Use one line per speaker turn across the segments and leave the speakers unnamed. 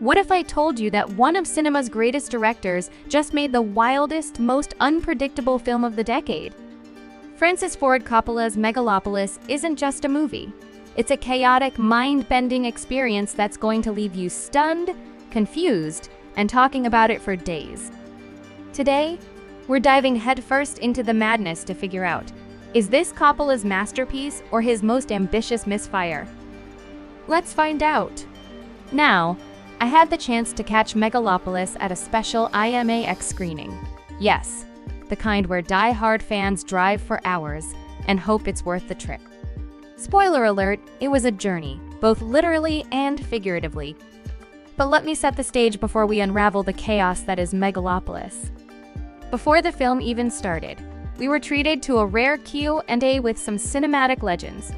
What if I told you that one of cinema's greatest directors just made the wildest, most unpredictable film of the decade? Francis Ford Coppola's Megalopolis isn't just a movie. It's a chaotic, mind-bending experience that's going to leave you stunned, confused, and talking about it for days. Today, we're diving headfirst into the madness to figure out, is this Coppola's masterpiece or his most ambitious misfire? Let's find out. Now, I had the chance to catch Megalopolis at a special IMAX screening. Yes, the kind where die-hard fans drive for hours and hope it's worth the trip. Spoiler alert, it was a journey, both literally and figuratively. But let me set the stage before we unravel the chaos that is Megalopolis. Before the film even started, we were treated to a rare Q&A with some cinematic legends.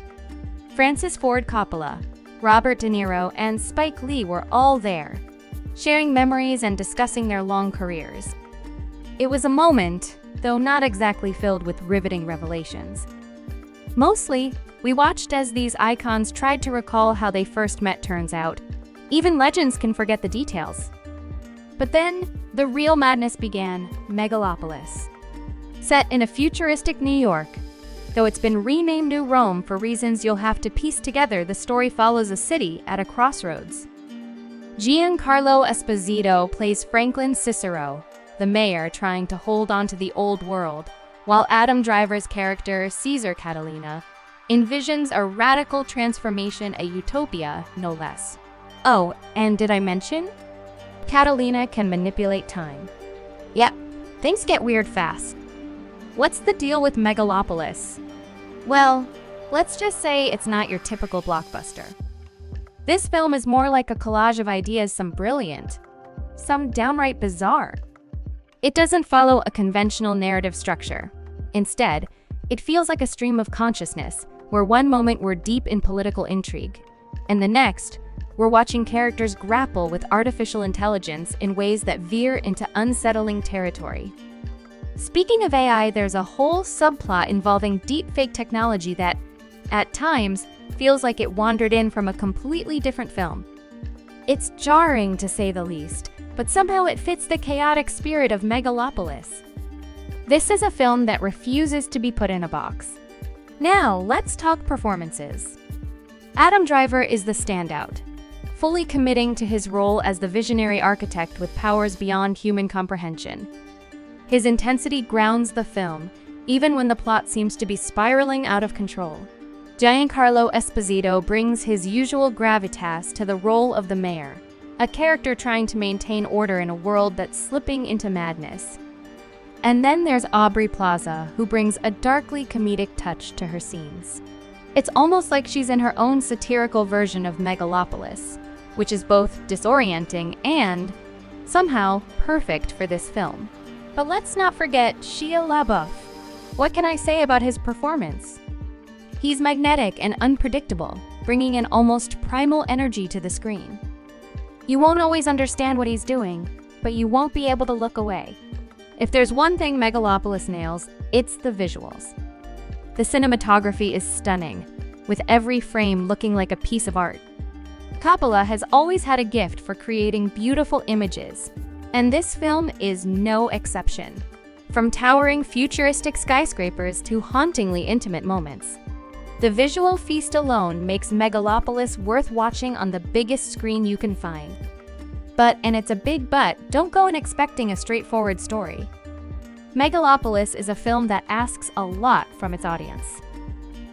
Francis Ford Coppola, Robert De Niro, and Spike Lee were all there, sharing memories and discussing their long careers. It was a moment, though not exactly filled with riveting revelations. Mostly, we watched as these icons tried to recall how they first met. Turns out, even legends can forget the details. But then, the real madness began. Megalopolis. Set in a futuristic New York, though it's been renamed New Rome for reasons you'll have to piece together, the story follows a city at a crossroads. Giancarlo Esposito plays Franklin Cicero, the mayor trying to hold on to the old world, while Adam Driver's character, Caesar Catalina, envisions a radical transformation, a utopia, no less. Oh, and did I mention? Catalina can manipulate time. Yep, things get weird fast. What's the deal with Megalopolis? Well, let's just say it's not your typical blockbuster. This film is more like a collage of ideas, some brilliant, some downright bizarre. It doesn't follow a conventional narrative structure. Instead, it feels like a stream of consciousness, where one moment we're deep in political intrigue, and the next, we're watching characters grapple with artificial intelligence in ways that veer into unsettling territory. Speaking of AI, there's a whole subplot involving deepfake technology that, at times, feels like it wandered in from a completely different film. It's jarring, to say the least, but somehow it fits the chaotic spirit of Megalopolis. This is a film that refuses to be put in a box. Now, let's talk performances. Adam Driver is the standout, fully committing to his role as the visionary architect with powers beyond human comprehension. His intensity grounds the film, even when the plot seems to be spiraling out of control. Giancarlo Esposito brings his usual gravitas to the role of the mayor, a character trying to maintain order in a world that's slipping into madness. And then there's Aubrey Plaza, who brings a darkly comedic touch to her scenes. It's almost like she's in her own satirical version of Megalopolis, which is both disorienting and, somehow, perfect for this film. But let's not forget Shia LaBeouf. What can I say about his performance? He's magnetic and unpredictable, bringing an almost primal energy to the screen. You won't always understand what he's doing, but you won't be able to look away. If there's one thing Megalopolis nails, it's the visuals. The cinematography is stunning, with every frame looking like a piece of art. Coppola has always had a gift for creating beautiful images, and this film is no exception. From towering futuristic skyscrapers to hauntingly intimate moments, the visual feast alone makes Megalopolis worth watching on the biggest screen you can find. But, and it's a big but, don't go in expecting a straightforward story. Megalopolis is a film that asks a lot from its audience.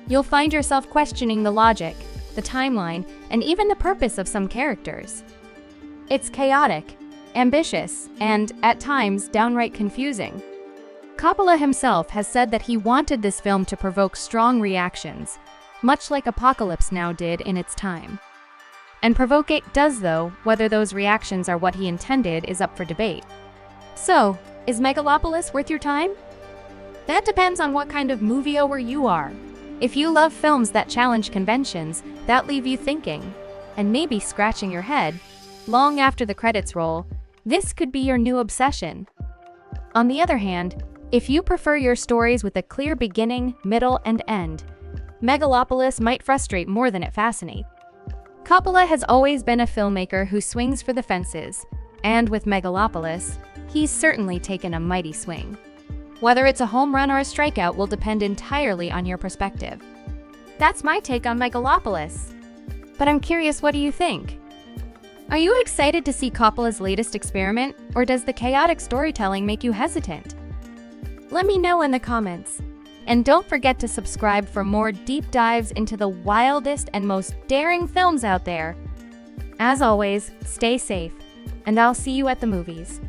You'll find yourself questioning the logic, the timeline, and even the purpose of some characters. It's chaotic, ambitious, and, at times, downright confusing. Coppola himself has said that he wanted this film to provoke strong reactions, much like Apocalypse Now did in its time. And provoke it does, though. Whether those reactions are what he intended is up for debate. So, is Megalopolis worth your time? That depends on what kind of movieoer you are. If you love films that challenge conventions, that leave you thinking, and maybe scratching your head, long after the credits roll, this could be your new obsession. On the other hand, if you prefer your stories with a clear beginning, middle, and end, Megalopolis might frustrate more than it fascinates. Coppola has always been a filmmaker who swings for the fences, and with Megalopolis, he's certainly taken a mighty swing. Whether it's a home run or a strikeout will depend entirely on your perspective. That's my take on Megalopolis. But I'm curious, what do you think? Are you excited to see Coppola's latest experiment, or does the chaotic storytelling make you hesitant? Let me know in the comments. And don't forget to subscribe for more deep dives into the wildest and most daring films out there. As always, stay safe, and I'll see you at the movies.